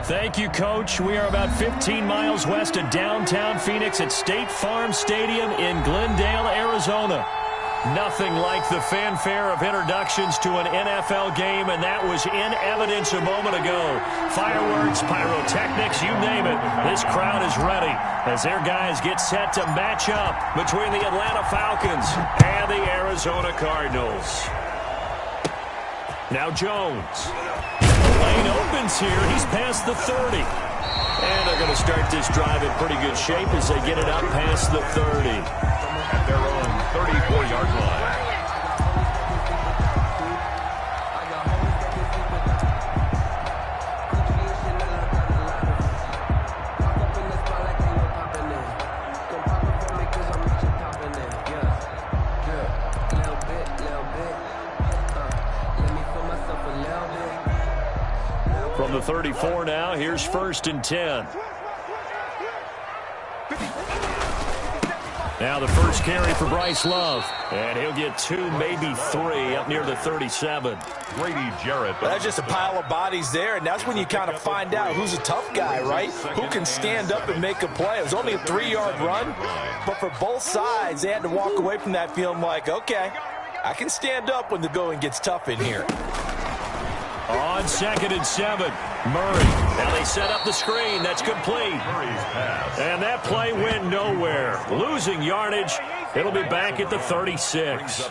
Thank you, Coach. We are about 15 miles west of downtown Phoenix at State Farm Stadium in Glendale, Arizona. Nothing like the fanfare of introductions to an NFL game, and that was in evidence a moment ago. Fireworks, pyrotechnics, you name it. This crowd is ready as their guys get set to match up between the Atlanta Falcons and the Arizona Cardinals. Now Jones. The lane opens here. He's past the 30. And they're going to start this drive in pretty good shape as they get it up past the 30. At their own 34-yard line. From the 34 now, here's 1st and 10. Now the first carry for Bryce Love. And he'll get 2, maybe 3 up near the 37. Grady Jarrett. That's just a pile of bodies there, and that's when you kind of find out who's a tough guy, right? Who can stand up and make a play. It was only a 3-yard run, but for both sides, they had to walk away from that feeling like, okay, I can stand up when the going gets tough in here. On 2nd and 7, Murray. Now they set up the screen. That's complete. And that play went nowhere. Losing yardage. It'll be back at the 36.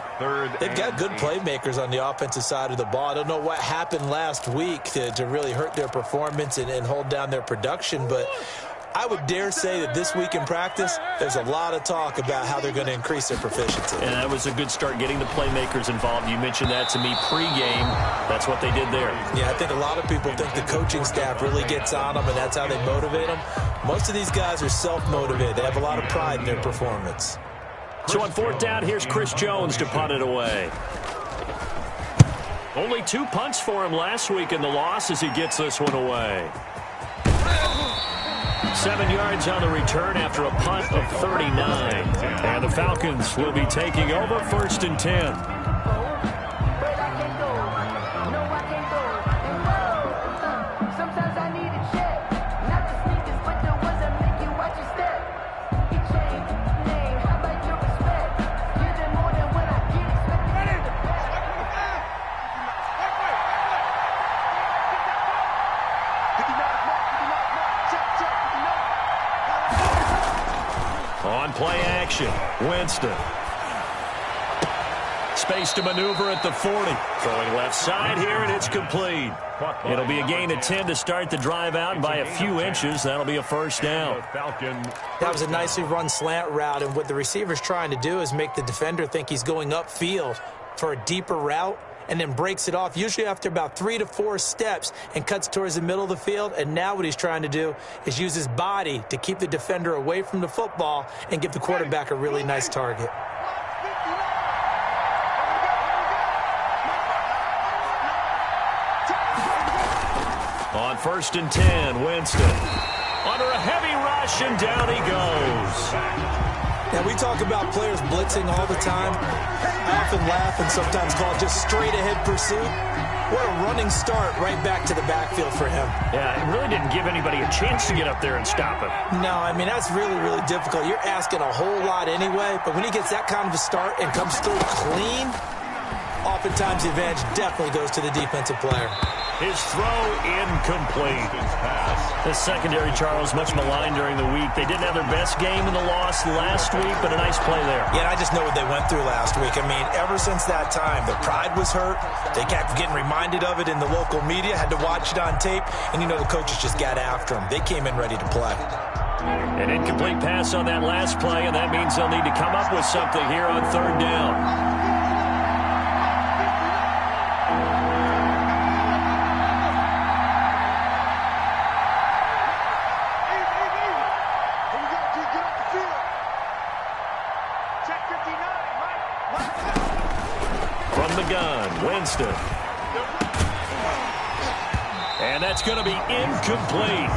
They've got good playmakers on the offensive side of the ball. I don't know what happened last week to really hurt their performance and hold down their production, but I would dare say that this week in practice, there's a lot of talk about how they're going to increase their proficiency. And that was a good start getting the playmakers involved. You mentioned that to me pregame. That's what they did there. Yeah, I think a lot of people think the coaching staff really gets on them, and that's how they motivate them. Most of these guys are self-motivated. They have a lot of pride in their performance. So on 4th down, here's Chris Jones to punt it away. Only 2 punts for him last week in the loss as he gets this one away. 7 yards on the return after a punt of 39. And the Falcons will be taking over 1st and 10. On play action, Winston. Space to maneuver at the 40. Throwing left side here, and it's complete. It'll be a gain of 10 to start the drive out by a few inches. That'll be a 1st down. That was a nicely run slant route, and what the receiver's trying to do is make the defender think he's going upfield for a deeper route, and then breaks it off, usually after about 3 to 4 steps, and cuts towards the middle of the field. And now what he's trying to do is use his body to keep the defender away from the football and give the quarterback a really nice target. On 1st and 10, Winston. Under a heavy rush, and down he goes. Now, we talk about players blitzing all the time. I often laugh and sometimes call it just straight-ahead pursuit. What a running start right back to the backfield for him. Yeah, it really didn't give anybody a chance to get up there and stop him. No, I mean, that's really, really difficult. You're asking a whole lot anyway, but when he gets that kind of a start and comes through clean, oftentimes the advantage definitely goes to the defensive player. His throw incomplete. The secondary, Charles, much maligned during the week. They didn't have their best game in the loss last week, but a nice play there. Yeah, and I just know what they went through last week. I mean, ever since that time, their pride was hurt. They kept getting reminded of it in the local media, had to watch it on tape, and you know the coaches just got after them. They came in ready to play. An incomplete pass on that last play, and that means they'll need to come up with something here on 3rd down. From the gun, Winston. And that's going to be incomplete.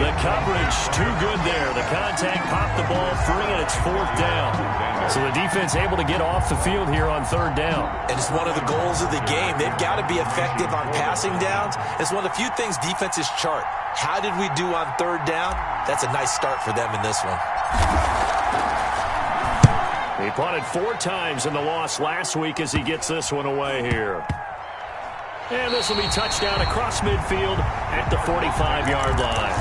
The coverage too good there. The contact popped the ball free, and it's 4th down. So the defense able to get off the field here on 3rd down. And it's one of the goals of the game. They've got to be effective on passing downs. It's one of the few things defenses chart. How did we do on 3rd down? That's a nice start for them in this one. He punted 4 times in the loss last week as he gets this one away here. And this will be touchdown across midfield at the 45-yard line.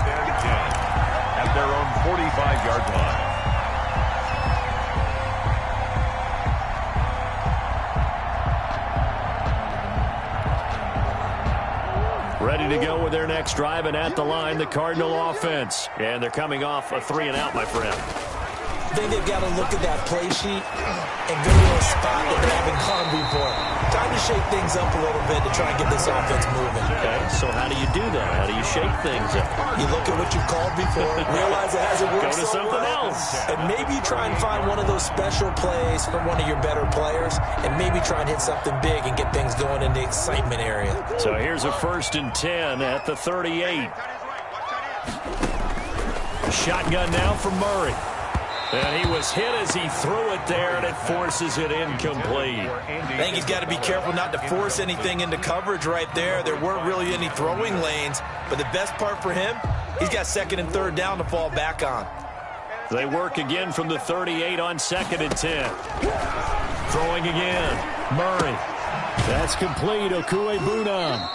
At their own 45-yard line. Ready to go with their next drive, and at the line, the Cardinal offense. And they're coming off a 3-and-out, my friend. I think they've got to look at that play sheet and go to a spot that they haven't gone before. Time to shake things up a little bit to try and get this offense moving. Okay, so how do you do that? How do you shake things up? You look at what you've called before, realize it hasn't worked. Go to something else. And maybe you try and find one of those special plays from one of your better players, and maybe try and hit something big and get things going in the excitement area. So here's a 1st and 10 at the 38. Shotgun now for Murray. And he was hit as he threw it there, and it forces it incomplete. I think he's got to be careful not to force anything into coverage right there. There weren't really any throwing lanes, but the best part for him, he's got 2nd and 3rd down to fall back on. They work again from the 38 on 2nd and 10. Throwing again. Murray. That's complete. Okuegbunam.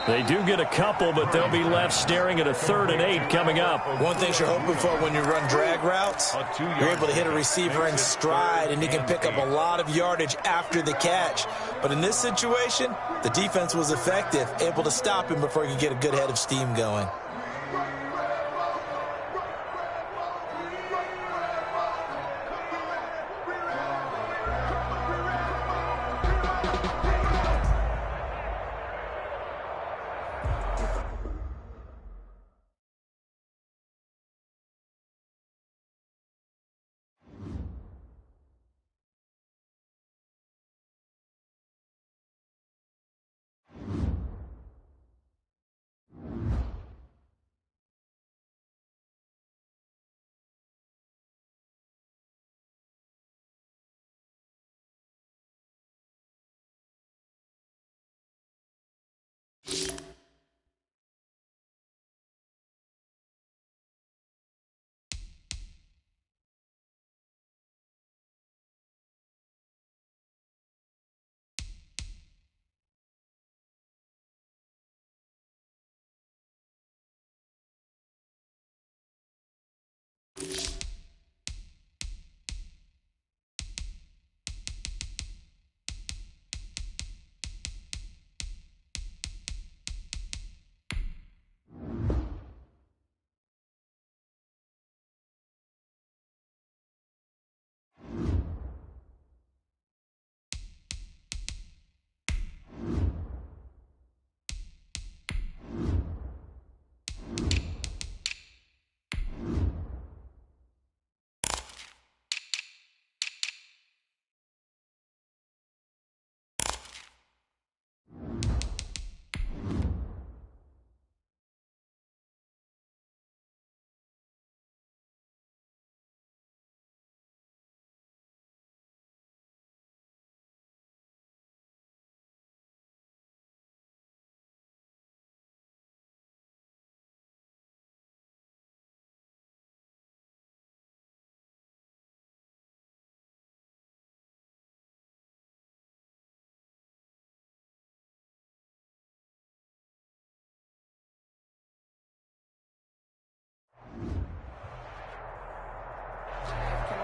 They do get a couple, but they'll be left staring at a 3rd and 8 coming up. One thing you're hoping for when you run drag routes, you're able to hit a receiver in stride, and he can pick up a lot of yardage after the catch. But in this situation, the defense was effective, able to stop him before he could get a good head of steam going.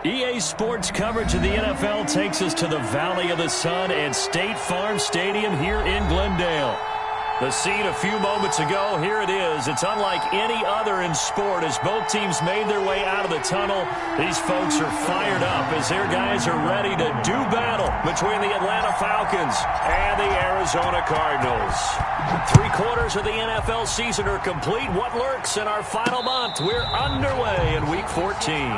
EA Sports coverage of the NFL takes us to the Valley of the Sun and State Farm Stadium here in Glendale. The scene a few moments ago, here it is. It's unlike any other in sport as both teams made their way out of the tunnel. These folks are fired up as their guys are ready to do battle between the Atlanta Falcons and the Arizona Cardinals. 3/4 of the NFL season are complete. What lurks in our final month? We're underway in Week 14.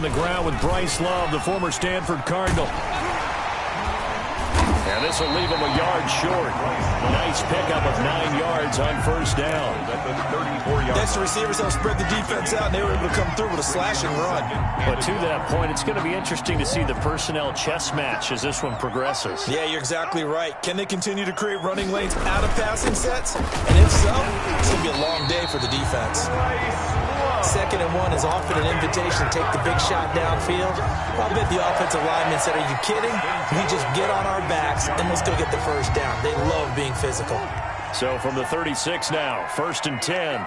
on the ground with Bryce Love, the former Stanford Cardinal. And this will leave him a yard short. Nice pickup of 9 yards on first down. Next, the receivers helped spread the defense out, and they were able to come through with a slash and run. But to that point, it's going to be interesting to see the personnel chess match as this one progresses. Yeah, you're exactly right. Can they continue to create running lanes out of passing sets? And if so, it's going to be a long day for the defense. 2nd and 1 is often an invitation to take the big shot downfield. I bet the offensive lineman said, are you kidding? We just get on our backs and let's go get the first down. They love being physical. So from the 36 now, 1st and 10.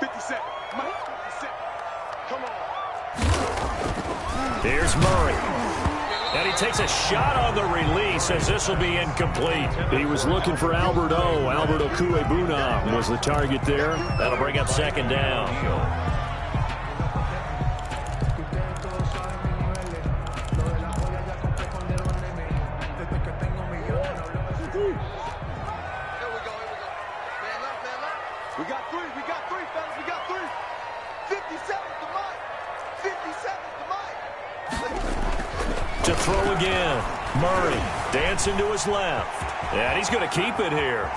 57. Mike, 57. Come on. Here's Murray. And he takes a shot on the release as this will be incomplete. He was looking for Albert O. Albert Okuebuna was the target there. That'll bring up 2nd down. We got three, fellas. We got three. 57's the mic. 57's the mic. To throw again. Murray dancing to his left. And he's going to keep it here.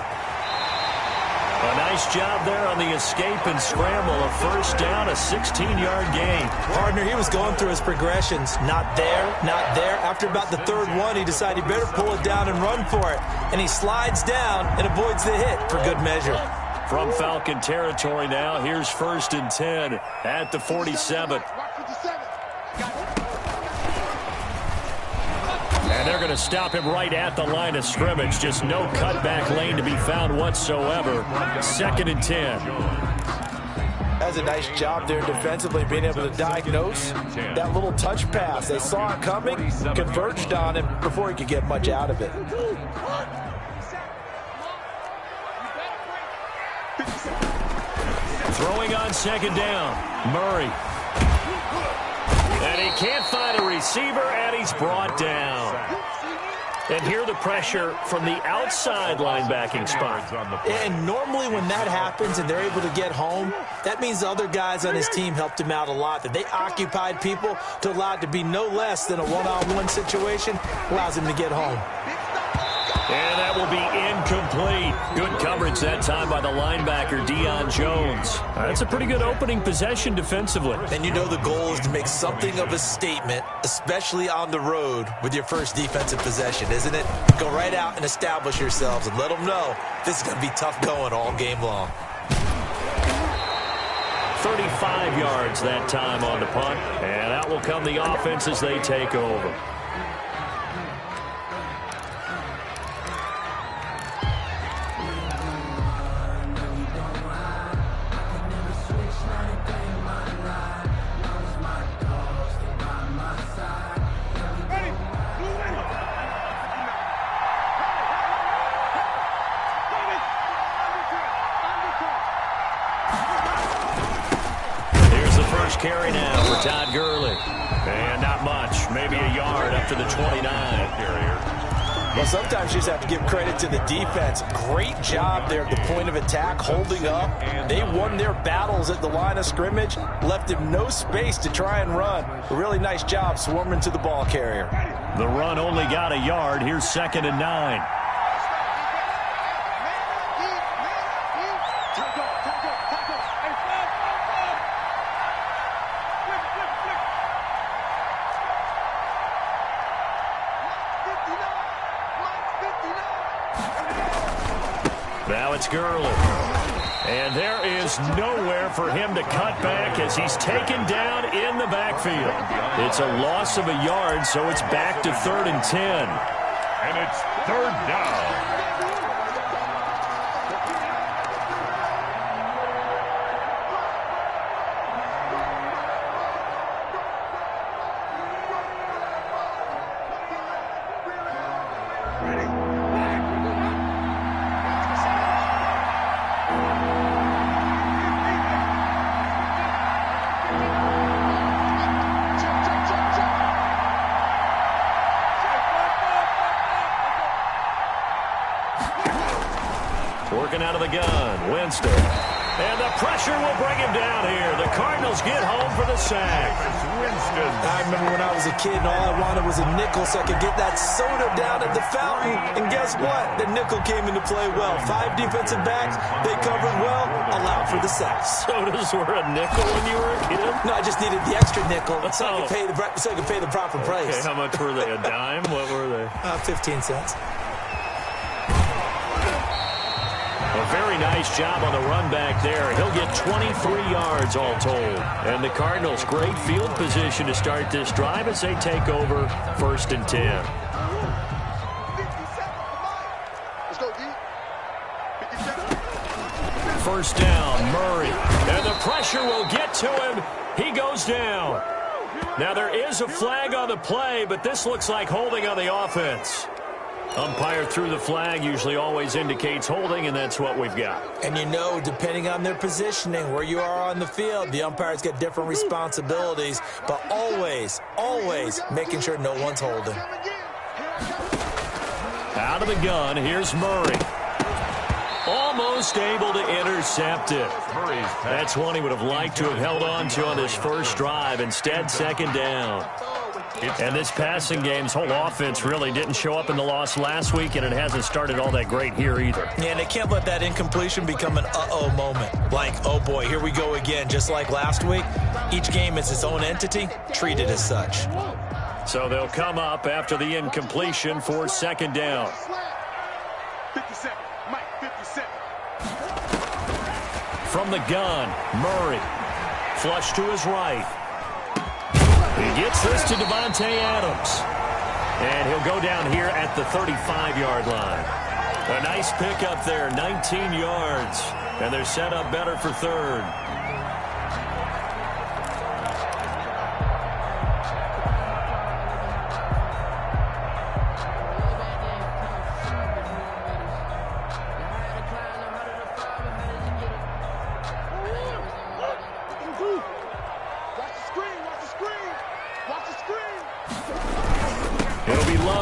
A nice job there on the escape and scramble. A first down, a 16-yard gain. Partner, he was going through his progressions. Not there, not there. After about the 3rd one, he decided he better pull it down and run for it. And he slides down and avoids the hit for good measure. From Falcon territory now, here's 1st and 10 at the 47. And they're going to stop him right at the line of scrimmage. Just no cutback lane to be found whatsoever. 2nd and 10. That's a nice job there defensively, being able to diagnose that little touch pass. They saw it coming, converged on him before he could get much out of it. Throwing on 2nd down. Murray. And he can't find a receiver, and he's brought down. And here the pressure from the outside linebacking spot. And normally when that happens and they're able to get home, that means the other guys on his team helped him out a lot. That they occupied people to allow it to be no less than a one-on-one situation, allows him to get home. And that will be incomplete. Good coverage that time by the linebacker, Deion Jones. That's a pretty good opening possession defensively. And you know the goal is to make something of a statement, especially on the road with your first defensive possession, isn't it? Go right out and establish yourselves and let them know this is going to be tough going all game long. 35 yards that time on the punt. And out will come the offense as they take over. Carry now for Todd Gurley. And not much. Maybe a yard up to the 29. Well, sometimes you just have to give credit to the defense. Great job there at the point of attack, holding up. They won their battles at the line of scrimmage, left him no space to try and run. A really nice job swarming to the ball carrier. The run only got a yard. Here's 2nd and 9. Now it's Gurley. And there is nowhere for him to cut back as he's taken down in the backfield. It's a loss of a yard, so it's back to 3rd and 10. And it's 3rd down. Working out of the gun, Winston. And the pressure will bring him down here. The Cardinals get home for the sack. I remember when I was a kid and all I wanted was a nickel so I could get that soda down at the fountain. And guess what? The nickel came into play well. 5 defensive backs, they covered well, allowed for the sacks. Sodas were a nickel when you were a kid? No, I just needed the extra nickel so I could pay the proper price. Okay, how much were they? A dime? What were they? 15 cents. A very nice job on the run back there. He'll get 23 yards all told. And the Cardinals, great field position to start this drive as they take over 1st and 10. 57. Let's go, D. 57. First down, Murray. And the pressure will get to him. He goes down. Now there is a flag on the play, but this looks like holding on the offense. Umpire threw the flag, usually always indicates holding, and that's what we've got. And you know, depending on their positioning, where you are on the field, the umpires get different responsibilities, but always, always making sure no one's holding. Out of the gun, here's Murray. Almost able to intercept it. That's one he would have liked to have held on to on this first drive. Instead, 2nd down. And this passing game's whole offense really didn't show up in the loss last week, and it hasn't started all that great here either. Yeah, and they can't let that incompletion become an uh-oh moment. Like, oh boy, here we go again, just like last week. Each game is its own entity, treated as such. So they'll come up after the incompletion for 2nd down. 57. Mike, 57. From the gun, Murray. Flush to his right. He gets this to Devontae Adams. And he'll go down here at the 35-yard line. A nice pickup there, 19 yards. And they're set up better for 3rd.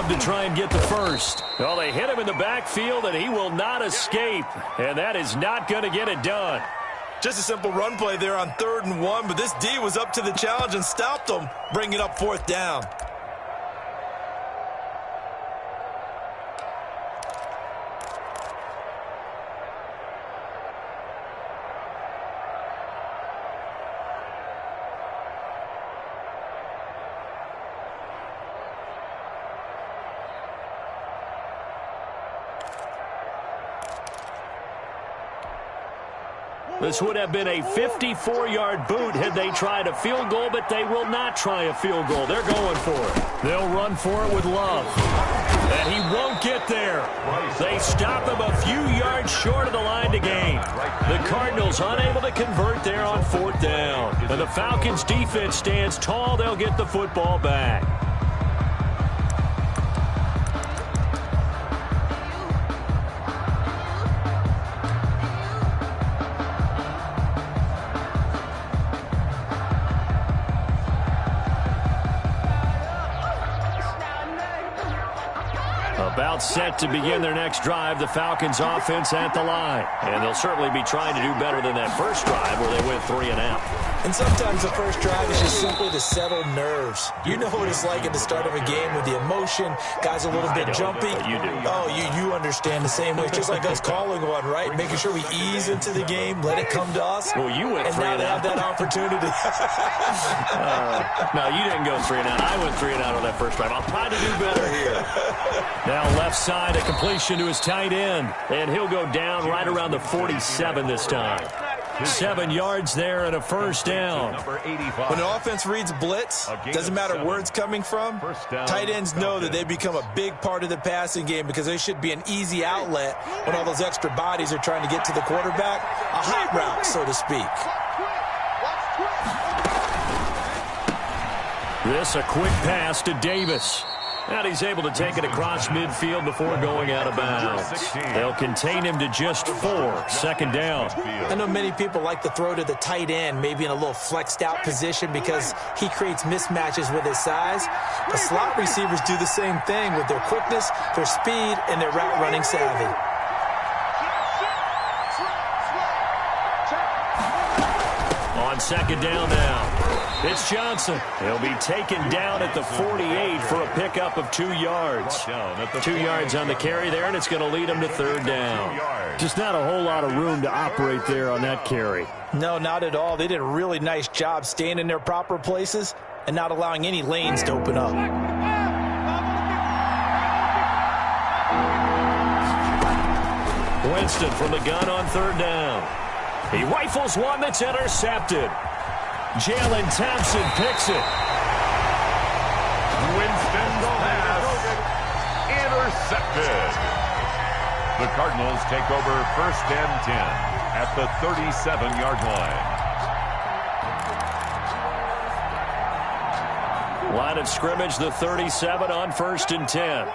To try and get the first. Well, they hit him in the backfield, and he will not escape. And that is not going to get it done. Just a simple run play there on 3rd and 1, but this D was up to the challenge and stopped him, bringing up 4th down. This would have been a 54-yard boot had they tried a field goal, but they will not try a field goal. They're going for it. They'll run for it with Love. And he won't get there. They stop him a few yards short of the line to gain. The Cardinals unable to convert there on 4th down. And the Falcons' defense stands tall. They'll get the football back. About set to begin their next drive, the Falcons offense at the line. And they'll certainly be trying to do better than that first drive where they went 3 and out. And sometimes the first drive is just simply to settle nerves. You know what it's like at the start of a game with the emotion, guys a little bit jumpy. You do. Oh, you understand the same way. It's just like us calling one, right? Making sure we ease into the game, let it come to us. Well, you went 3 and out. And now they have that opportunity. No, you didn't go 3 and out. I went 3 and out on that first drive. I'll try to do better here. Now left side, a completion to his tight end. And he'll go down right around the 47 this time. 7 yards there and a first down. When an offense reads blitz, doesn't matter where it's coming from, tight ends know that they become a big part of the passing game because they should be an easy outlet when all those extra bodies are trying to get to the quarterback. A hot route, so to speak. This a quick pass to Davis. And he's able to take it across midfield before going out of bounds. They'll contain him to just 4. 2nd down. I know many people like to throw to the tight end, maybe in a little flexed out position because he creates mismatches with his size. But slot receivers do the same thing with their quickness, their speed, and their route running savvy. on second down now. It's Johnson. He'll be taken down at the 48 for a pickup of 2 yards. 2 yards on the carry there, and it's going to lead him to third down. Just not a whole lot of room to operate there on that carry. No, not at all. They did a really nice job staying in their proper places and not allowing any lanes to open up. Winston from the gun on third down. He rifles one that's intercepted. Jalen Thompson picks it. Winston pass intercepted. The Cardinals take over first and 10 at the 37-yard line. Line of scrimmage, the 37 on first and 10.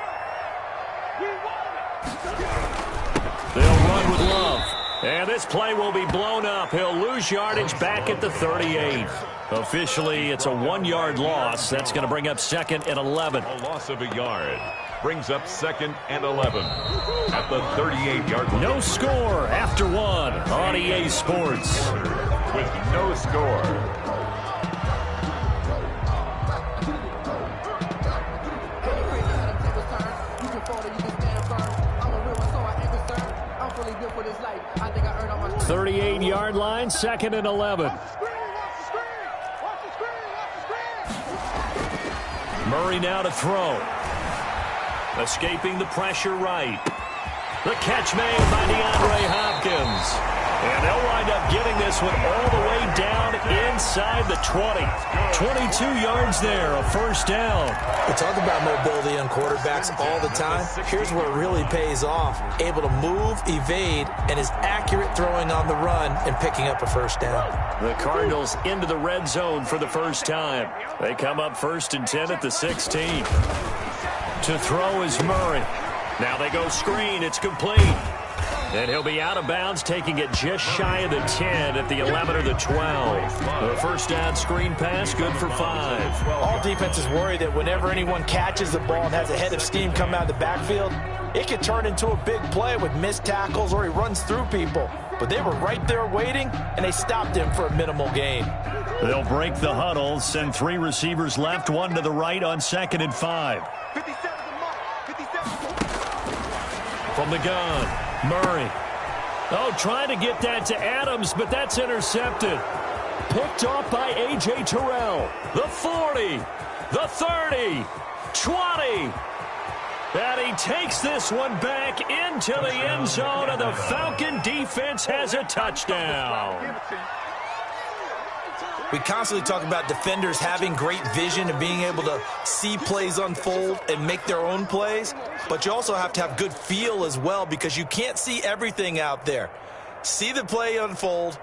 They'll run with Love. And this play will be blown up. He'll lose yardage back at the 38. Officially, it's a 1-yard loss. That's going to bring up second and 11. A loss of a yard brings up second and 11 at the 38-yard line. No score after one on EA Sports. With no score. The 38-yard line, second and 11. Murray now to throw. Escaping the pressure right. The catch made by DeAndre Hopkins. And they'll wind up getting this one all the way down inside the 20. 22 yards there, a first down. We talk about mobility on quarterbacks all the time. Here's where it really pays off. Able to move, evade, and is accurate throwing on the run and picking up a first down. The Cardinals into the red zone for the first time. They come up first and 10 at the 16. To throw is Murray. Now they go screen. It's complete. And he'll be out of bounds, taking it just shy of the 10 at the 11 or the 12. The first down screen pass, good for 5. All defenses worry that whenever anyone catches the ball and has a head of steam come out of the backfield, it can turn into a big play with missed tackles or he runs through people. But they were right there waiting, and they stopped him for a minimal gain. They'll break the huddle, send 3 receivers left, 1 to the right on second and 5. 57 to Mike. 57. From the gun. Murray. Oh, trying to get that to Adams, but that's intercepted. Picked off by A.J. Terrell. The 40, the 30, 20. And he takes this one back into the end zone, and the Falcon defense has a touchdown. We constantly talk about defenders having great vision and being able to see plays unfold and make their own plays. But you also have to have good feel as well, because you can't see everything out there. See the play unfold,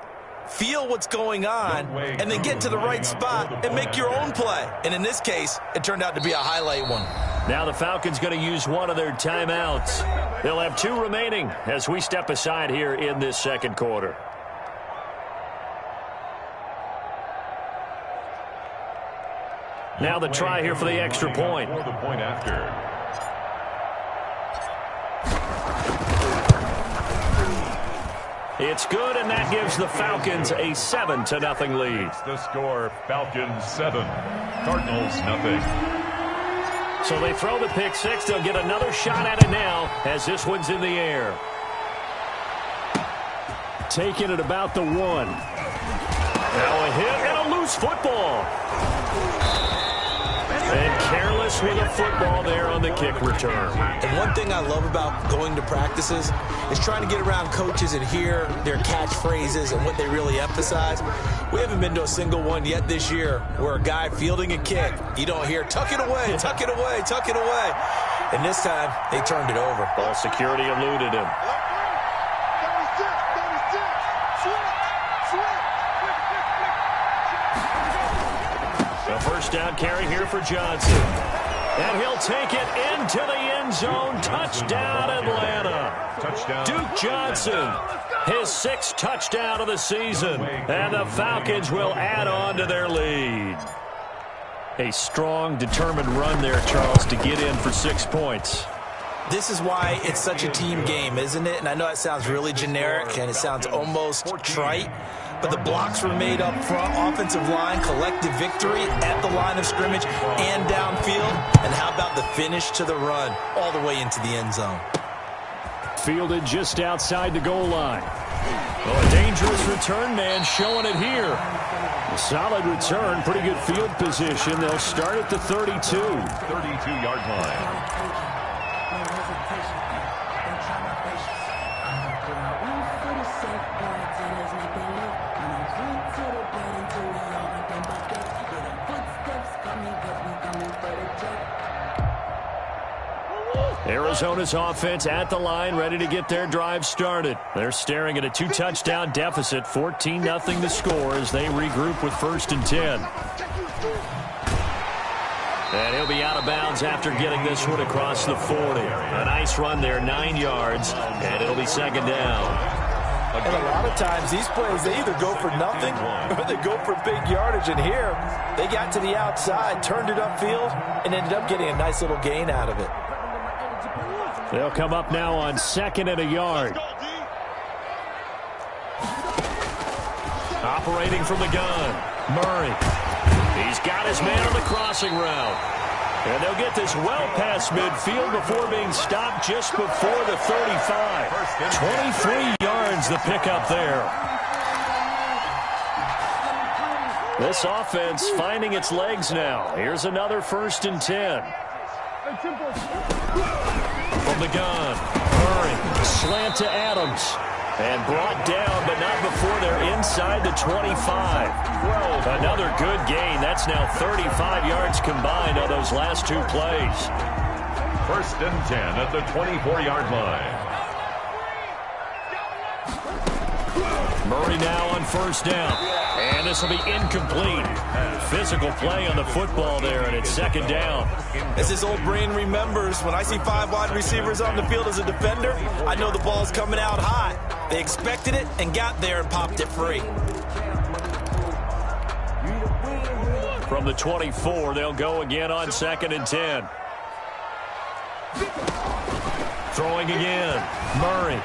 feel what's going on, and then get to the right spot and make your own play. And in this case, it turned out to be a highlight one. Now the Falcons going to use one of their timeouts. They'll have 2 remaining as we step aside here in this second quarter. Now the try here for the extra point. For the point after. It's good, and that gives the Falcons a 7-0 lead. The score, Falcons 7, Cardinals nothing. So they throw the pick 6. They'll get another shot at it now as this one's in the air. Taking it about the 1. Now a hit and a loose football. And careless with a football there on the kick return. And one thing I love about going to practices is trying to get around coaches and hear their catchphrases and what they really emphasize. We haven't been to a single one yet this year where a guy fielding a kick, you don't hear, tuck it away, tuck it away, tuck it away. And this time, they turned it over. Ball security eluded him. 36, 36. Switch. The first down carry here for Johnson. And he'll take it into the end zone. Touchdown, Atlanta. Touchdown. Duke Johnson, his 6th touchdown of the season. And the Falcons will add on to their lead. A strong, determined run there, Charles, to get in for 6 points. This is why it's such a team game, isn't it? And I know it sounds really generic and it sounds almost trite, but the blocks were made up front. Offensive line, collective victory at the line of scrimmage and downfield. And how about the finish to the run all the way into the end zone? Fielded just outside the goal line. Well, a dangerous return man showing it here. A solid return, pretty good field position. They'll start at the 32. 32-yard line. Arizona's offense at the line, ready to get their drive started. They're staring at a 2-touchdown deficit, 14-0 the score as they regroup with 1st and 10. And he'll be out of bounds after getting this one across the 40. A nice run there, 9 yards, and it'll be 2nd down. And a lot of times these plays, they either go for nothing or they go for big yardage. And here, they got to the outside, turned it upfield, and ended up getting a nice little gain out of it. They'll come up now on 2nd and a yard. Operating from the gun, Murray. He's got his man on the crossing route. And they'll get this well past midfield before being stopped just before the 35. 23 yards the pickup there. This offense finding its legs now. Here's another 1st and 10. From the gun, Murray, slant to Adams, and brought down, but not before they're inside the 25. Another good gain. That's now 35 yards combined on those last 2 plays. 1st and 10 at the 24-yard line. Murray now on 1st down, and this will be incomplete. Physical play on the football there, and it's 2nd down. As his old brain remembers, when I see 5 wide receivers on the field as a defender, I know the ball's coming out hot. They expected it and got there and popped it free. From the 24, they'll go again on 2nd and 10. Throwing again, Murray.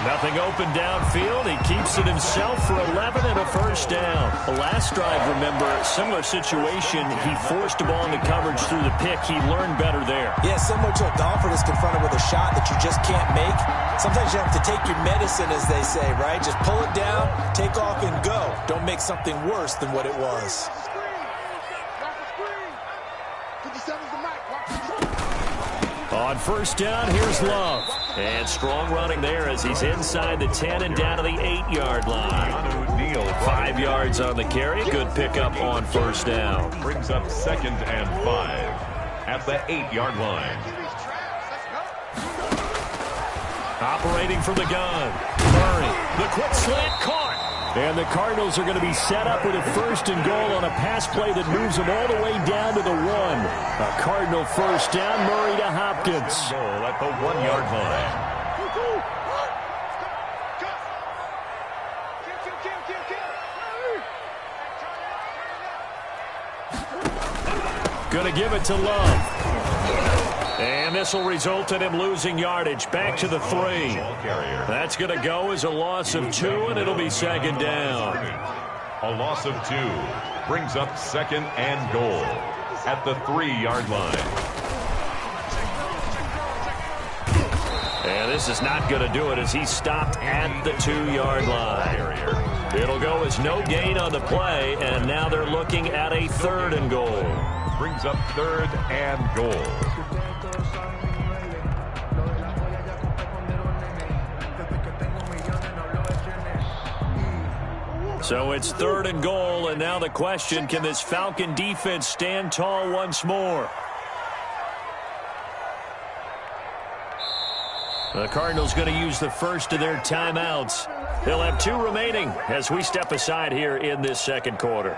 Nothing open downfield. He keeps it himself for 11 and a 1st down. The last drive, remember, similar situation. He forced the ball into coverage through the pick. He learned better there. Yeah, similar to a golfer that's confronted with a shot that you just can't make. Sometimes you have to take your medicine, as they say, right? Just pull it down, take off, and go. Don't make something worse than what it was. On 1st down, here's Love. And strong running there as he's inside the 10 and down to the 8-yard line. 5 yards on the carry. Good pickup on 1st down. Brings up 2nd and 5 at the 8-yard line. Operating from the gun, Murray. The quick slant caught. And the Cardinals are going to be set up with a 1st and goal on a pass play that moves them all the way down to the 1. A Cardinal 1st down, Murray to Hopkins. Goal at the 1-yard line. Going to give it to Love. And this will result in him losing yardage. Back to the 3. That's going to go as a loss of 2, and it'll be 2nd down. A loss of 2 brings up 2nd and goal at the 3-yard line. And this is not going to do it as he stopped at the 2-yard line. It'll go as no gain on the play, and now they're looking at a 3rd and goal. Brings up 3rd and goal. So it's 3rd and goal, and now the question, can this Falcon defense stand tall once more? The Cardinals going to use the first of their timeouts. They'll have 2 remaining as we step aside here in this 2nd quarter.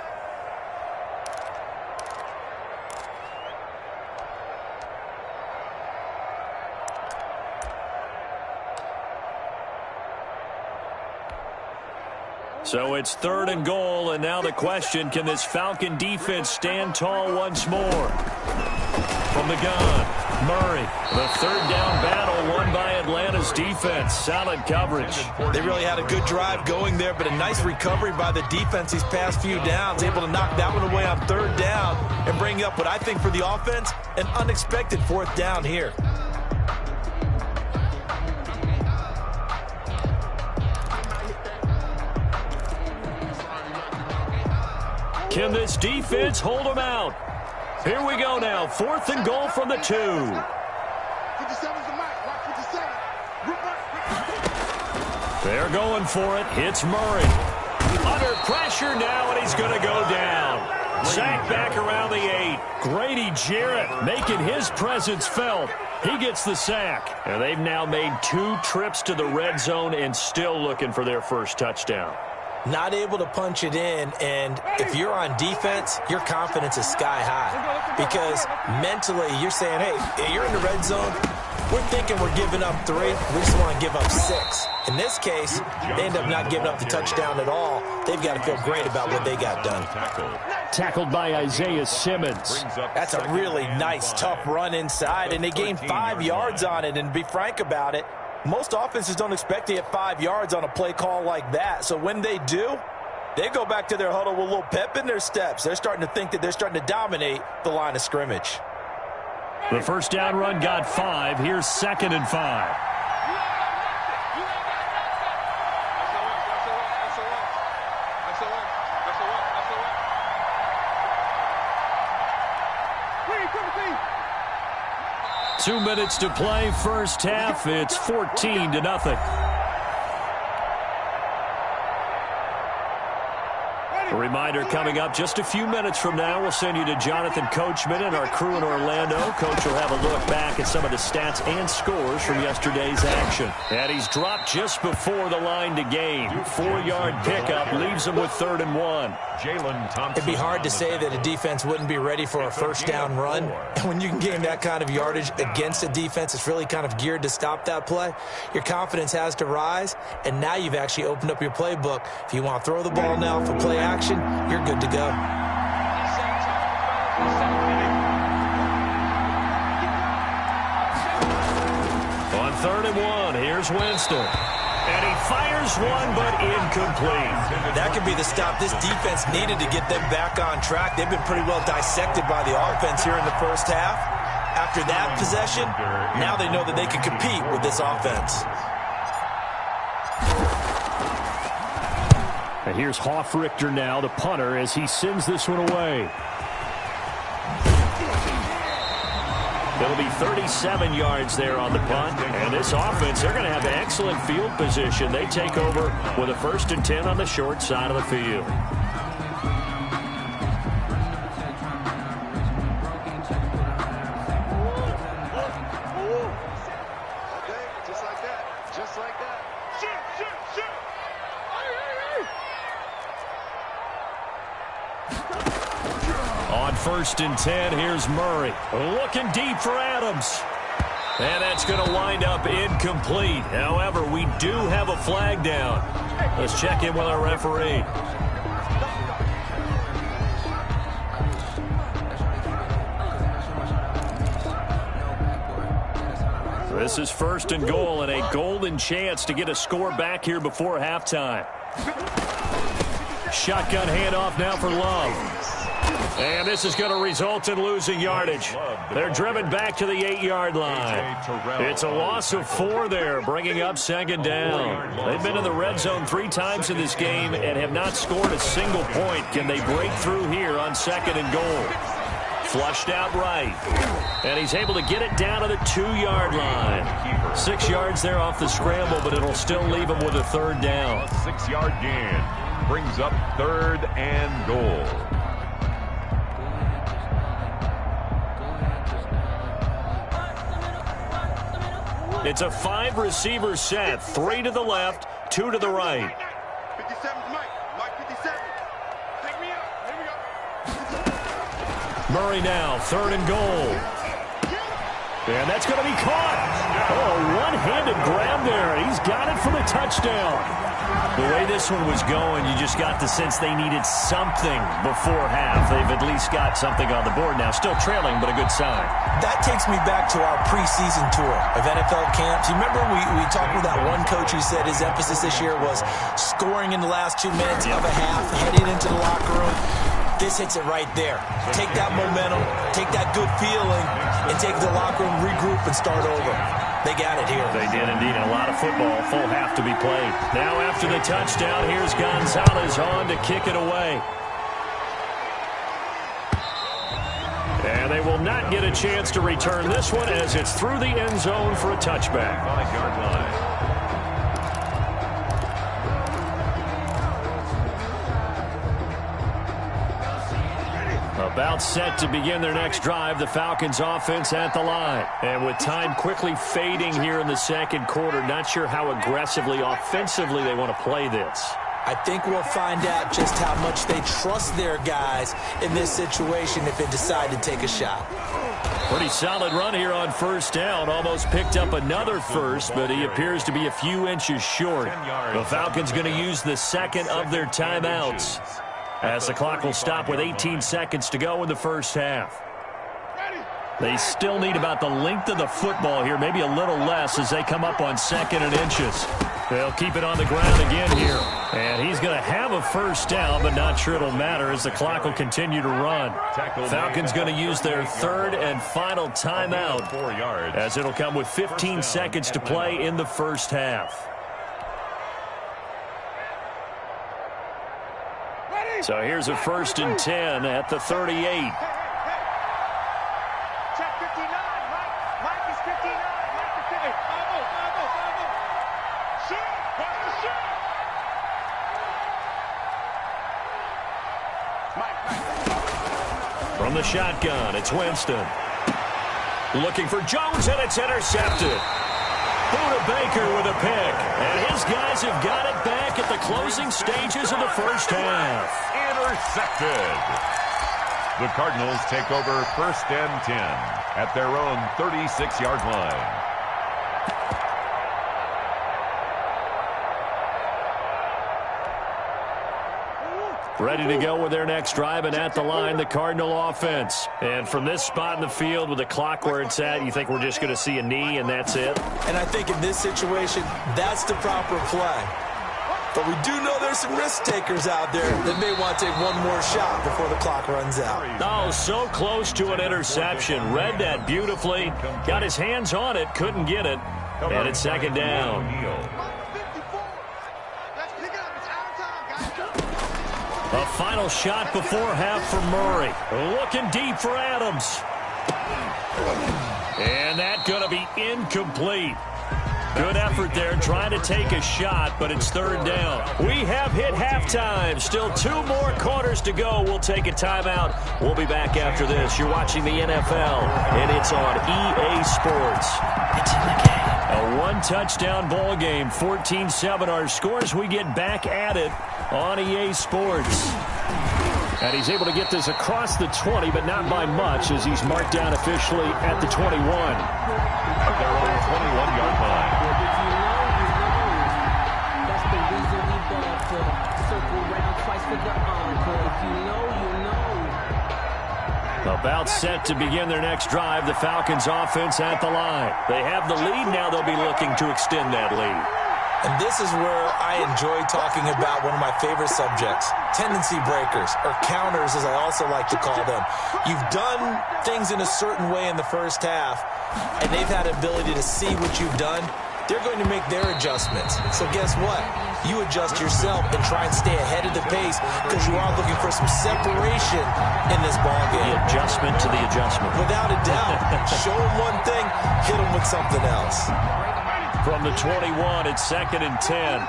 So it's 3rd and goal, and now the question, can this Falcon defense stand tall once more? from the gun. Murray, the third down battle won by Atlanta's defense. Solid coverage. They really had a good drive going there, but a nice recovery by the defense these past few downs, able to knock that one away on third down and bring up what I think for the offense, an unexpected fourth down here. Can this defense hold them out? Here we go now. 4th and goal from the 2. 57's the mic. Watch 57. They're going for it. Hits Murray. Under pressure now, and he's going to go down. Sack back around the 8. Grady Jarrett making his presence felt. He gets the sack. And they've now made 2 trips to the red zone and still looking for their first touchdown. Not able to punch it in, and if you're on defense, your confidence is sky high because mentally you're saying, hey, you're in the red zone. We're thinking we're giving up 3. We just want to give up 6. In this case, they end up not giving up the touchdown at all. They've got to feel great about what they got done. Tackled by Isaiah Simmons. That's a really nice, tough run inside, and they gained 5 yards on it, and to be frank about it, most offenses don't expect to get 5 yards on a play call like that. So when they do, they go back to their huddle with a little pep in their steps. They're starting to think that they're starting to dominate the line of scrimmage. The first down run got 5. Here's 2nd and 5. Two minutes to play, first half. It's 14-0. A reminder coming up just a few minutes from now, we'll send you to Jonathan Coachman and our crew in Orlando. Coach will have a look back at some of the stats and scores from yesterday's action. And he's dropped just before the line to gain. 4-yard pickup leaves him with 3rd and 1. It'd be hard to say that a defense wouldn't be ready for a first down run. And when you can gain that kind of yardage against a defense that's really kind of geared to stop that play, your confidence has to rise, and now you've actually opened up your playbook. If you want to throw the ball now for play action, you're good to go. On 3rd and 1, here's Winston. And he fires one, but incomplete. That could be the stop this defense needed to get them back on track. They've been pretty well dissected by the offense here in the first half. After that possession, now they know that they can compete with this offense. And here's Hoffrichter now, the punter, as he sends this one away. It'll be 37 yards there on the punt. And this offense, they're going to have excellent field position. They take over with a 1st and 10 on the short side of the field. Just like that. Just like that. Shoot. On 1st and 10, here's Murray. Looking deep for Adams. And that's going to wind up incomplete. However, we do have a flag down. Let's check in with our referee. This is 1st and goal and a golden chance to get a score back here before halftime. Shotgun handoff now for Love. And this is going to result in losing yardage. They're driven back to the 8-yard line. It's a loss of 4 there, bringing up 2nd down. They've been in the red zone 3 times in this game and have not scored a single point. Can they break through here on 2nd and goal? Flushed out right. And he's able to get it down to the 2-yard line. 6 yards there off the scramble, but it'll still leave him with a 3rd down. A 6-yard gain brings up 3rd and goal. It's a 5-receiver set. 3 to the left, 2 to the right. 57's Mike 57. Take me up. Here we go. Murray now, 3rd and goal. And that's going to be caught. Oh, one-handed grab there. He's got it for the touchdown. The way this one was going, you just got the sense they needed something before half. They've at least got something on the board now. Still trailing, but a good sign. That takes me back to our preseason tour of NFL camps. You remember we talked with that one coach who said his emphasis this year was scoring in the last 2 minutes of a half, heading into the locker room. This hits it right there. Take that momentum, take that good feeling, and take the locker room, regroup, and start over. They got it here. They did indeed. A lot of football, full half to be played. Now after the touchdown, here's Gonzalez on to kick it away. And they will not get a chance to return this one as it's through the end zone for a touchback. 5-yard line. About set to begin their next drive, the Falcons offense at the line. And with time quickly fading here in the second quarter, not sure how aggressively, offensively they want to play this. I think we'll find out just how much they trust their guys in this situation if they decide to take a shot. Pretty solid run here on first down. Almost picked up another first, but he appears to be a few inches short. The Falcons going to use the second of their timeouts, as the clock will stop with 18 seconds to go in the first half. They still need about the length of the football here, maybe a little less as they come up on second and inches. They'll keep it on the ground again here. And he's going to have a first down, but not sure it'll matter as the clock will continue to run. Falcons going to use their third and final timeout as it'll come with 15 seconds to play in the first half. So here's a 1st and 10 at the 38. Check 59. Mike is 59. Mike is 50. Shoot! Watch the shoot! Mike. From the shotgun, it's Winston. Looking for Jones, and it's intercepted. Buda Baker with a pick. And his guys have got it back at the closing stages of the first half. Intercepted. The Cardinals take over 1st and 10 at their own 36-yard line. Ready to go with their next drive, and at the line, the Cardinal offense. And from this spot in the field with the clock where it's at, you think we're just going to see a knee and that's it? And I think in this situation, that's the proper play. But we do know there's some risk takers out there that may want to take one more shot before the clock runs out. Oh, so close to an interception. Read that beautifully. Got his hands on it, couldn't get it. And it's second down. A final shot before half for Murray. Looking deep for Adams. And that's going to be incomplete. Good effort there trying to take a shot, but it's third down. We have hit halftime. Still 2 more quarters to go. We'll take a timeout. We'll be back after this. You're watching the NFL, and it's on EA Sports. It's in the game. A one-touchdown ball game, 14-7 our scores. We get back at it on EA Sports. And he's able to get this across the 20, but not by much as he's marked down officially at the 21. At their own 21-yard line. That's the reason we ball to circle round twice for the encore. If you know, you know. About set to begin their next drive, the Falcons offense at the line. They have the lead, now they'll be looking to extend that lead. And this is where I enjoy talking about one of my favorite subjects, tendency breakers, or counters as I also like to call them. You've done things in a certain way in the first half, and they've had an ability to see what you've done. They're going to make their adjustments. So guess what? You adjust yourself and try and stay ahead of the pace because you are looking for some separation in this ballgame. The adjustment to the adjustment. Without a doubt. Show them one thing, hit them with something else. From the 21, it's 2nd and 10.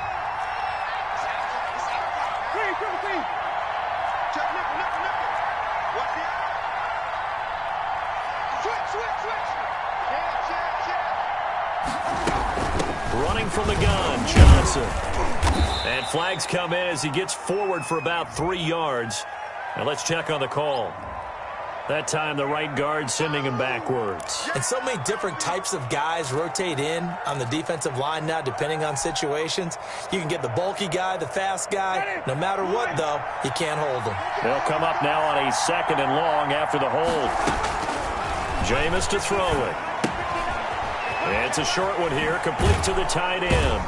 Running from the gun, Johnson. And flags come in as he gets forward for about 3 yards. Now let's check on the call. That time the right guard sending him backwards. And so many different types of guys rotate in on the defensive line now, depending on situations. You can get the bulky guy, the fast guy. No matter what, though, you can't hold them. They'll come up now on a 2nd and long after the hold. Jameis to throw it. It's a short one here, complete to the tight end.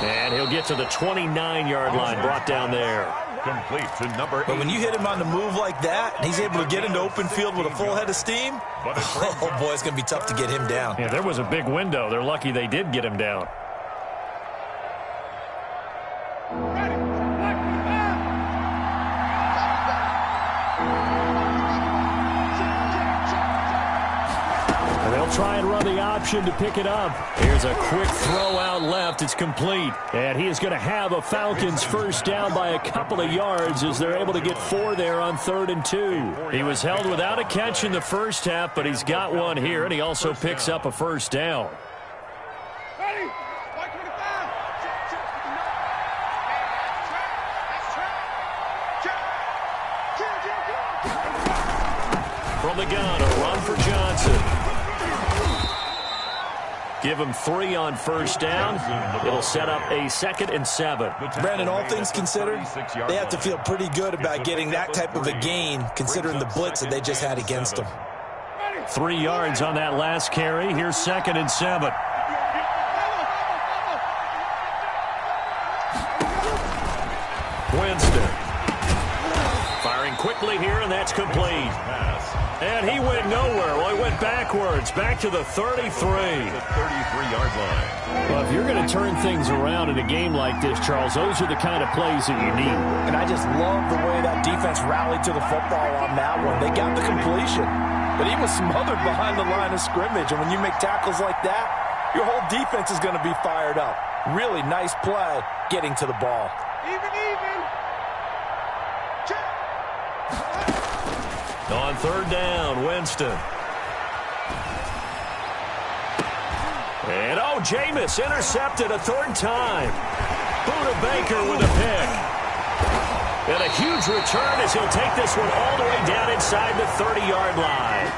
And he'll get to the 29-yard line, brought down there. Complete to number 8. But when you hit him on the move like that, and he's able to get into open field with a full head of steam, oh, boy, it's going to be tough to get him down. Yeah, there was a big window. They're lucky they did get him down. And they'll try and run the option to pick it up. Here's a quick throw out left. It's complete. And he is going to have a Falcons first down by a couple of yards as they're able to get 4 there on 3rd and 2. He was held without a catch in the first half, but he's got one here, and he also picks up a first down. From the gun, a run for Johnson. Give him 3 on first down. It'll set up a 2nd and 7. Brandon, all things considered, they have to feel pretty good about getting that type of a gain, considering the blitz that they just had against them. 3 yards on that last carry. Here's 2nd and 7. Winston. Firing quickly here, and that's complete. And he went nowhere. Well, he went backwards, back to the 33. The 33-yard line. Well, if you're going to turn things around in a game like this, Charles, those are the kind of plays that you need. And I just love the way that defense rallied to the football on that one. They got the completion, but he was smothered behind the line of scrimmage. And when you make tackles like that, your whole defense is going to be fired up. Really nice play getting to the ball. Even. On 3rd down, Winston. And, Jameis intercepted a 3rd time. Buda Baker with a pick. And a huge return as he'll take this one all the way down inside the 30-yard line.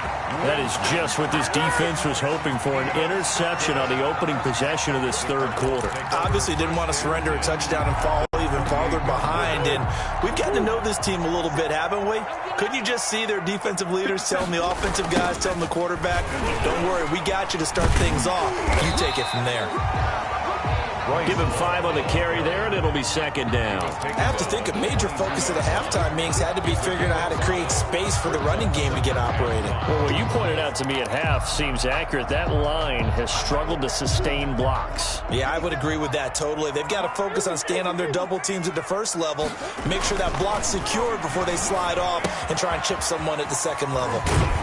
That is just what this defense was hoping for, an interception on the opening possession of this 3rd quarter. Obviously didn't want to surrender a touchdown and fall even farther behind. And we've gotten to know this team a little bit, haven't we? Couldn't you just see their defensive leaders telling the offensive guys, telling the quarterback, don't worry, we got you to start things off. You take it from there. Give him 5 on the carry there, and it'll be 2nd down. I have to think a major focus of the halftime meetings had to be figuring out how to create space for the running game to get operating. Well, what you pointed out to me at half seems accurate. That line has struggled to sustain blocks. Yeah, I would agree with that totally. They've got to focus on staying on their double teams at the first level, make sure that block's secured before they slide off and try and chip someone at the 2nd level.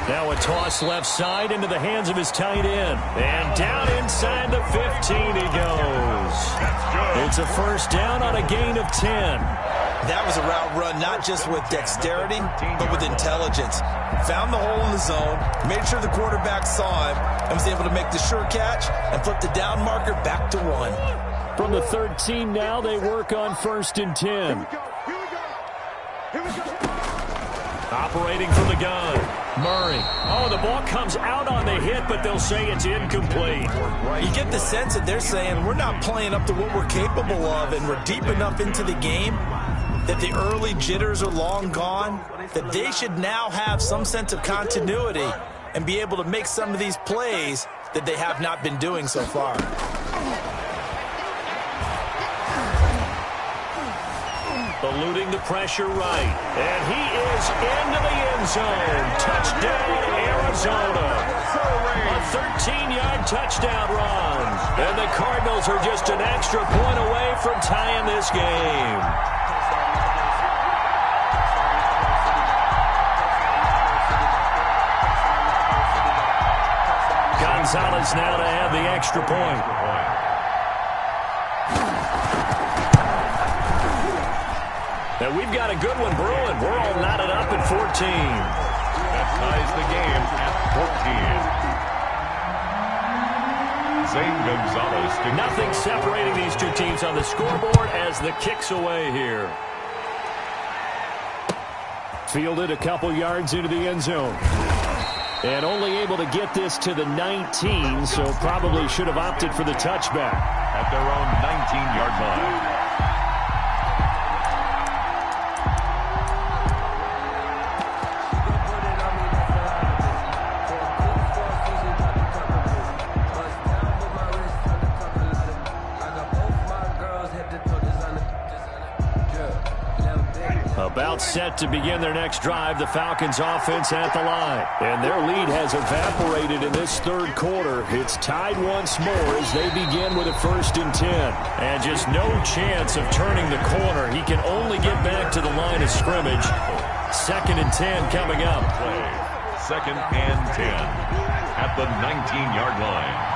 Now a toss left side into the hands of his tight end. And down inside the 15 he goes. It's a first down on a gain of 10. That was a route run not just with dexterity, but with intelligence. Found the hole in the zone, made sure the quarterback saw him, and was able to make the sure catch and flip the down marker back to 1. From the 13 now, they work on 1st and 10. Operating from the gun. Murray. The ball comes out on the hit, but they'll say it's incomplete. You get the sense that they're saying we're not playing up to what we're capable of, and we're deep enough into the game that the early jitters are long gone, that they should now have some sense of continuity and be able to make some of these plays that they have not been doing so far. Eluding the pressure right. And he is into the end zone. Touchdown, Arizona. A 13-yard touchdown run. And the Cardinals are just an extra point away from tying this game. Gonzalez now to have the extra point. And we've got a good one brewing. We're all knotted up at 14. That ties the game at 14. Zane Gonzalez. Nothing separating these two teams on the scoreboard as the kick's away here. Fielded a couple yards into the end zone. And only able to get this to the 19, so probably should have opted for the touchback. At their own 19-yard line. About set to begin their next drive, the Falcons offense at the line. And their lead has evaporated in this third quarter. It's tied once more as they begin with a 1st and 10. And just no chance of turning the corner. He can only get back to the line of scrimmage. 2nd and 10 coming up. 2nd and 10 at the 19-yard line.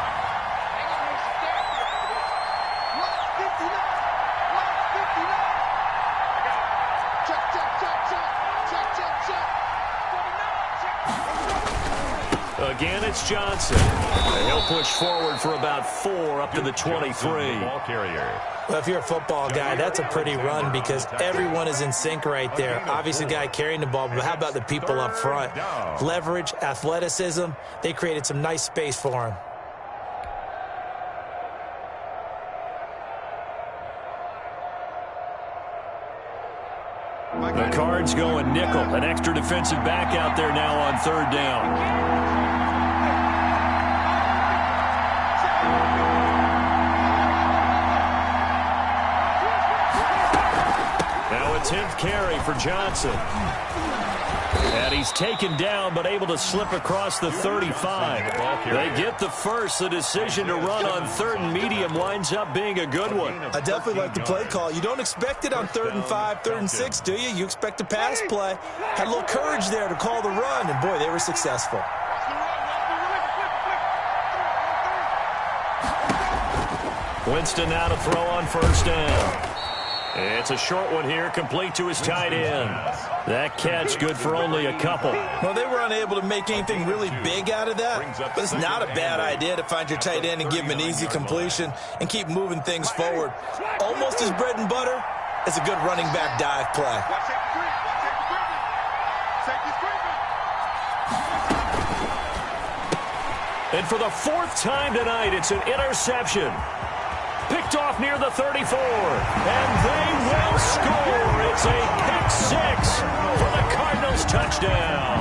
Again, it's Johnson. And he'll push forward for about 4 up to the 23. Ball carrier. Well, if you're a football guy, that's a pretty run because everyone is in sync right there. Obviously, the guy carrying the ball, but how about the people up front? Leverage, athleticism, they created some nice space for him. The Cards going nickel. An extra defensive back out there now on 3rd down. Now a 10th carry for Johnson. And he's taken down but able to slip across the 35. They get the first. The decision to run on 3rd and medium winds up being a good one. I definitely like the play call. You don't expect it on 3rd and 5, 3rd and 6, do you? You expect a pass play. Had a little courage there to call the run, and boy, they were successful. Winston now to throw on 1st down. It's a short one here, complete to his tight end. That catch good for only a couple. Well, they were unable to make anything really big out of that, but it's not a bad idea to find your tight end and give him an easy completion and keep moving things forward. Almost his bread and butter is a good running back dive play. And for the 4th time tonight, it's an interception. Picked off near the 34, and they will score. It's a pick 6 for the Cardinals touchdown.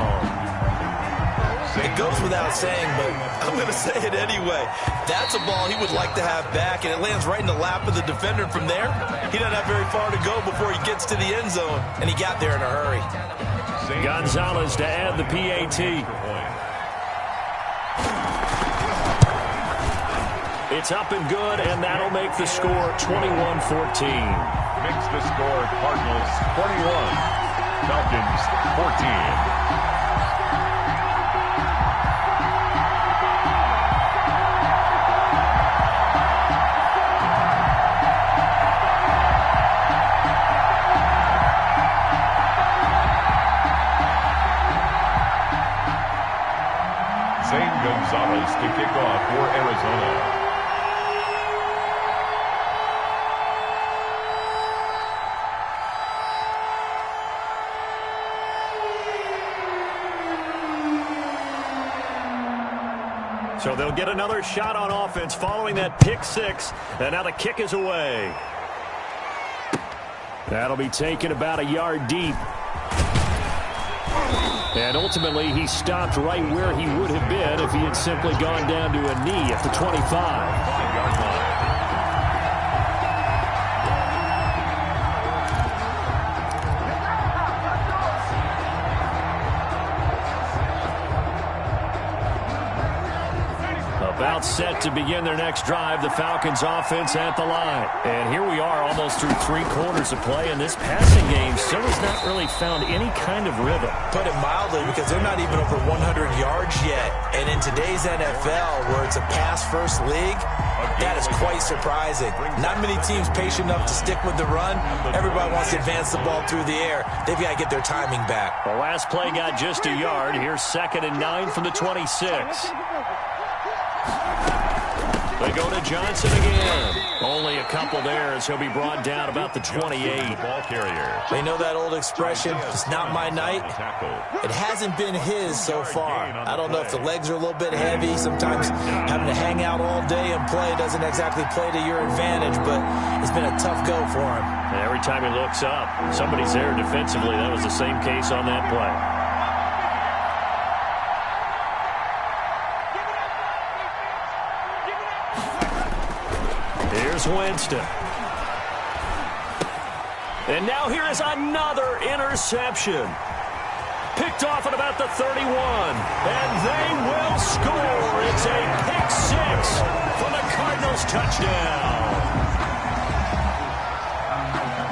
It goes without saying, but I'm going to say it anyway. That's a ball he would like to have back, and it lands right in the lap of the defender from there. He doesn't have very far to go before he gets to the end zone, and he got there in a hurry. Gonzalez to add the PAT. It's up and good, and that'll make the score 21-14. Makes the score Cardinals 21, Falcons 14. Zane Gonzalez to kick off for Arizona. So they'll get another shot on offense following that pick 6, and now the kick is away. That'll be taken about a yard deep. And ultimately, he stopped right where he would have been if he had simply gone down to a knee at the 25. About set to begin their next drive, the Falcons offense at the line. And here we are almost through 3 quarters of play, and this passing game still has not really found any kind of rhythm. Put it mildly, because they're not even over 100 yards yet. And in today's NFL, where it's a pass-first league, that is quite surprising. Not many teams patient enough to stick with the run. Everybody wants to advance the ball through the air. They've got to get their timing back. The last play got just a yard. Here's 2nd and 9 from the 26. They go to Johnson again. Only a couple there as he'll be brought down about the 28. Ball carrier. They know that old expression, it's not my night. It hasn't been his so far. I don't know if the legs are a little bit heavy. Sometimes having to hang out all day and play doesn't exactly play to your advantage, but it's been a tough go for him. And every time he looks up, somebody's there defensively. That was the same case on that play. Here's Winston. And now here is another interception. Picked off at about the 31. And they will score. It's a pick six for the Cardinals touchdown.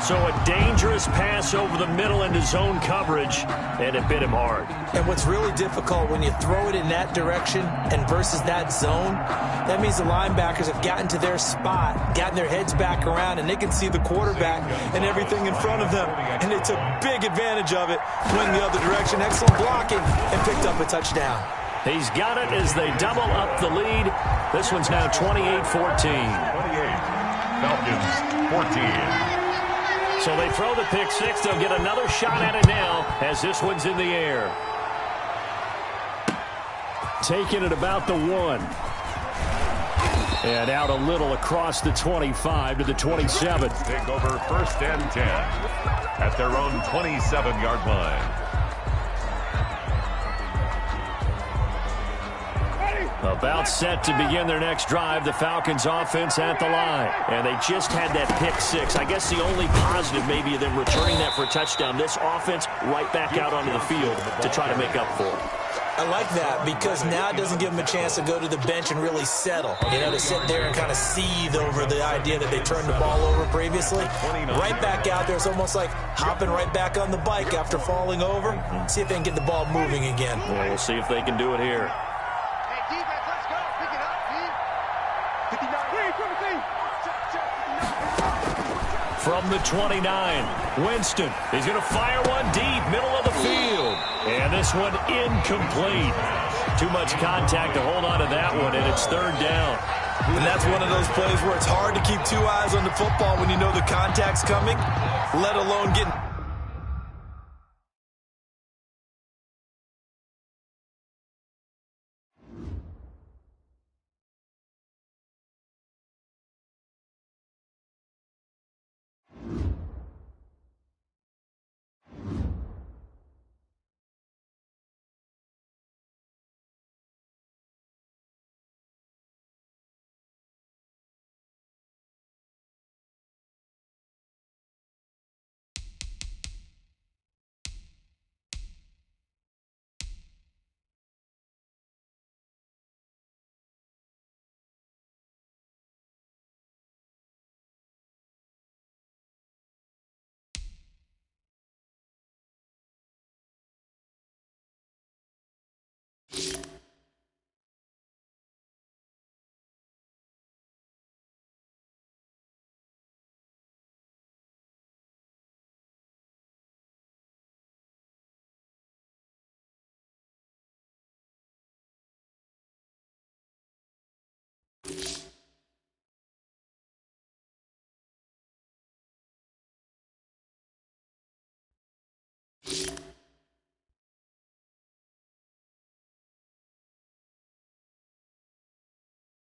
So a dangerous pass over the middle into zone coverage, and it bit him hard. And what's really difficult when you throw it in that direction and versus that zone, that means the linebackers have gotten to their spot, gotten their heads back around, and they can see the quarterback and everything in front of them. And they took big advantage of it, went the other direction, excellent blocking, and picked up a touchdown. He's got it as they double up the lead. This one's now 28-14. 28. Falcons 14. So they throw the pick six. They'll get another shot at it now as this one's in the air. Taking it about the 1. And out a little across the 25 to the 27. Take over 1st and 10 at their own 27-yard line. About set to begin their next drive, the Falcons offense at the line. And they just had that pick six. I guess the only positive maybe of them returning that for a touchdown. This offense right back out onto the field to try to make up for it. I like that because now it doesn't give them a chance to go to the bench and really settle. You know, to sit there and kind of seethe over the idea that they turned the ball over previously. Right back out there. It's almost like hopping right back on the bike after falling over. See if they can get the ball moving again. Well, we'll see if they can do it here. From the 29, Winston. He's going to fire one deep, middle of the field. And this one incomplete. Too much contact to hold on to that one, and it's 3rd down. And that's one of those plays where it's hard to keep 2 eyes on the football when you know the contact's coming, let alone getting...